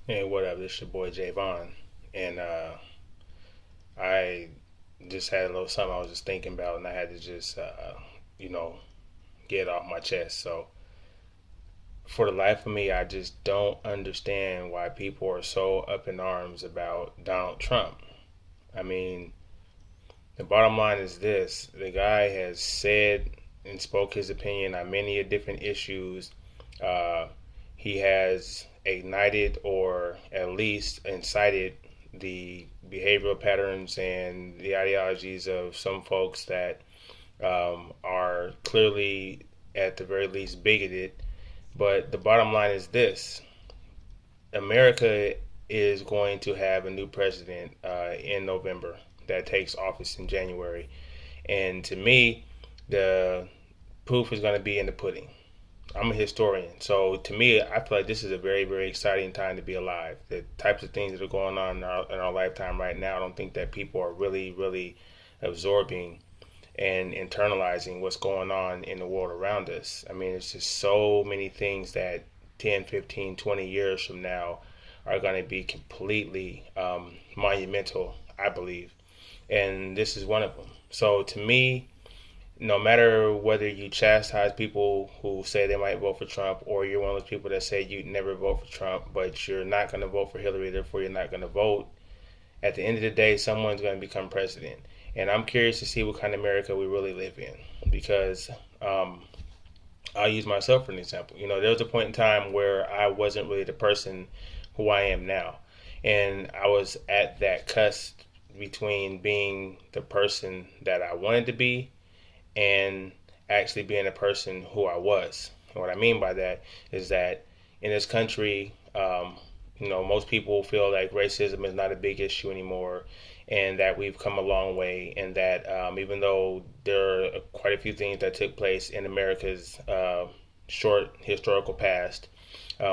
Hey, what up? This your boy Javon, and I just had a little something I was just thinking about, and I had to just you know get it off my chest. So for the life of me, I just don't understand why people are so up in arms about Donald Trump. I mean, the bottom line is this: the guy has said and spoke his opinion on many different issues. Uh, he has ignited or at least incited the behavioral patterns and the ideologies of some folks that are clearly, at the very least, bigoted. But the bottom line is this: America is going to have a new president in November that takes office in January. And to me, the proof is going to be in the pudding. I'm a historian, so to me, I feel like this is a very, very exciting time to be alive. The types of things that are going on in our lifetime right now, I don't think that people are really, really absorbing and internalizing what's going on in the world around us. I mean, it's just so many things that 10, 15, 20 years from now are going to be completely monumental, I believe. And this is one of them. So to me, no matter whether you chastise people who say they might vote for Trump, or you're one of those people that say you'd never vote for Trump, but you're not going to vote for Hillary, therefore you're not going to vote, at the end of the day, someone's going to become president. And I'm curious to see what kind of America we really live in. Because I'll use myself for an example. You know, there was a point in time where I wasn't really the person who I am now. And I was at that cusp between being the person that I wanted to be and actually being a person who I was. And what I mean by that is that in this country, most people feel like racism is not a big issue anymore, and that we've come a long way, and that even though there are quite a few things that took place in America's short historical past,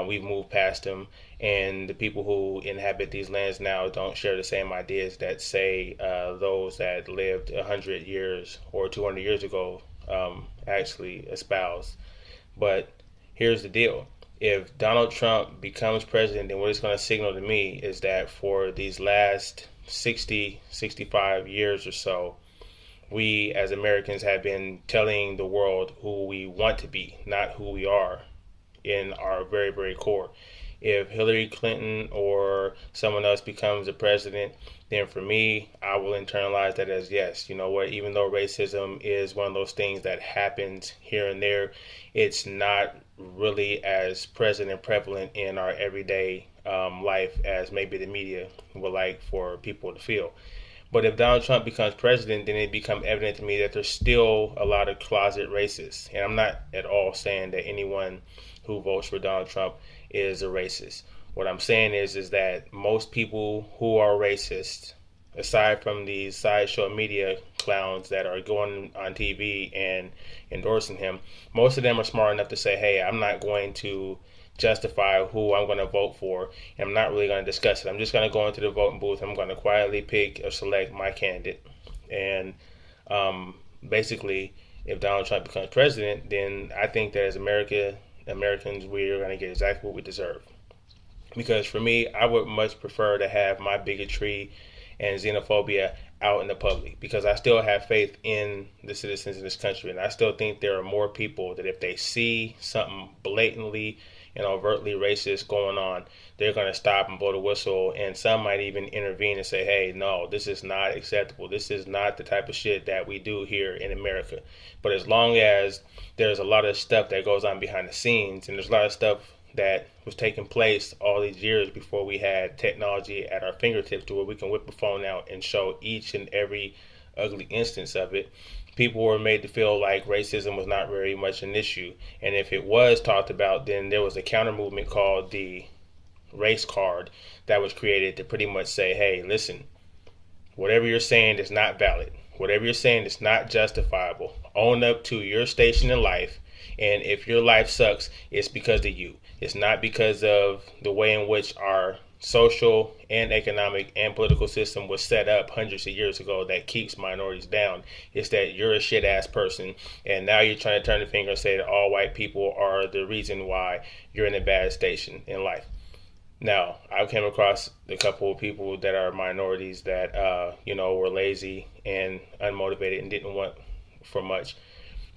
we've moved past them, and the people who inhabit these lands now don't share the same ideas that, say, those that lived 100 years or 200 years ago actually espouse. But here's the deal: if Donald Trump becomes president, then what it's going to signal to me is that for these last 60, 65 years or so, we as Americans have been telling the world who we want to be, not who we are in our very, very core. If Hillary Clinton or someone else becomes the president, then for me, I will internalize that as yes, you know what, even though racism is one of those things that happens here and there, it's not really as present and prevalent in our everyday life as maybe the media would like for people to feel. But if Donald Trump becomes president, then it becomes evident to me that there's still a lot of closet racists. And I'm not at all saying that anyone who votes for Donald Trump is a racist. What I'm saying is that most people who are racist, aside from these sideshow media clowns that are going on TV and endorsing him, most of them are smart enough to say, hey, I'm not going to justify who I'm going to vote for, and I'm not really going to discuss it. I'm just going to go into the voting booth. I'm going to quietly pick or select my candidate. And basically, if Donald Trump becomes president, then I think that as Americans, we're going to get exactly what we deserve. Because for me, I would much prefer to have my bigotry and xenophobia out in the public, because I still have faith in the citizens of this country, and I still think there are more people that if they see something blatantly and overtly racist going on, they're going to stop and blow the whistle, and some might even intervene and say, hey, no, this is not acceptable. This is not the type of shit that we do here in America. But as long as there's a lot of stuff that goes on behind the scenes, and there's a lot of stuff that was taking place all these years before we had technology at our fingertips to where we can whip a phone out and show each and every ugly instance of it, people were made to feel like racism was not very much an issue. And if it was talked about, then there was a counter movement called the race card that was created to pretty much say, hey, listen, whatever you're saying is not valid. Whatever you're saying is not justifiable. Own up to your station in life. And if your life sucks, it's because of you. It's not because of the way in which our social and economic and political system was set up hundreds of years ago that keeps minorities down. It's that you're a shit ass person, and now you're trying to turn the finger and say that all white people are the reason why you're in a bad station in life. Now, I came across a couple of people that are minorities that, were lazy and unmotivated and didn't want for much.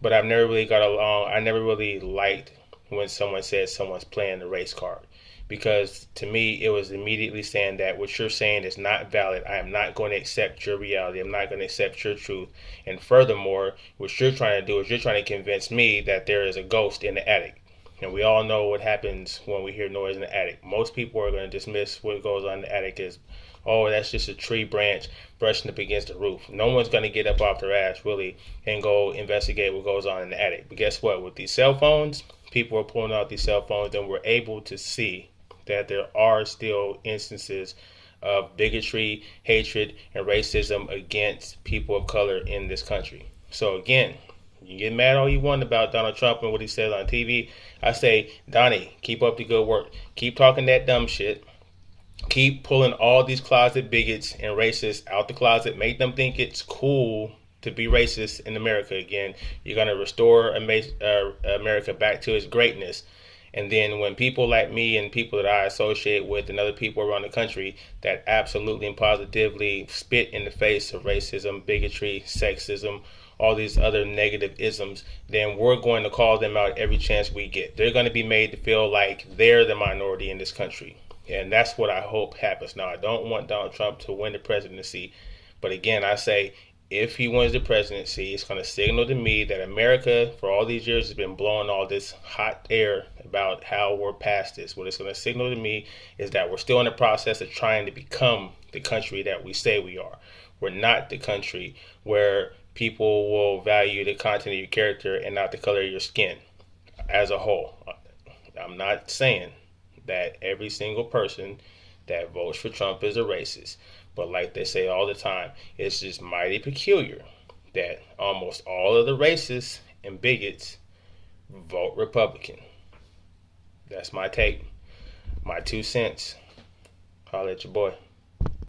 But I've never really got along. I never really liked when someone said someone's playing the race card, because to me it was immediately saying that what you're saying is not valid. I am not going to accept your reality. I'm not going to accept your truth. And furthermore, what you're trying to do is you're trying to convince me that there is a ghost in the attic. And we all know what happens when we hear noise in the attic. Most people are going to dismiss what goes on in the attic as, oh, that's just a tree branch brushing up against the roof. No one's going to get up off their ass, really, and go investigate what goes on in the attic. But guess what? With these cell phones, people are pulling out these cell phones, and we're able to see that there are still instances of bigotry, hatred, and racism against people of color in this country. So again, you can get mad all you want about Donald Trump and what he says on TV. I say, Donnie, keep up the good work. Keep talking that dumb shit. Keep pulling all these closet bigots and racists out the closet. Make them think it's cool to be racist in America again. You're going to restore America back to its greatness. And then when people like me and people that I associate with and other people around the country that absolutely and positively spit in the face of racism, bigotry, sexism, all these other negative isms, then we're going to call them out every chance we get. They're going to be made to feel like they're the minority in this country. And that's what I hope happens. Now, I don't want Donald Trump to win the presidency. But again, I say, if he wins the presidency, it's going to signal to me that America, for all these years, has been blowing all this hot air about how we're past this. What it's going to signal to me is that we're still in the process of trying to become the country that we say we are. We're not the country where people will value the content of your character and not the color of your skin as a whole. I'm not saying that every single person that votes for Trump is a racist. But like they say all the time, it's just mighty peculiar that almost all of the racists and bigots vote Republican. That's my take, my 2 cents. Holla at your boy.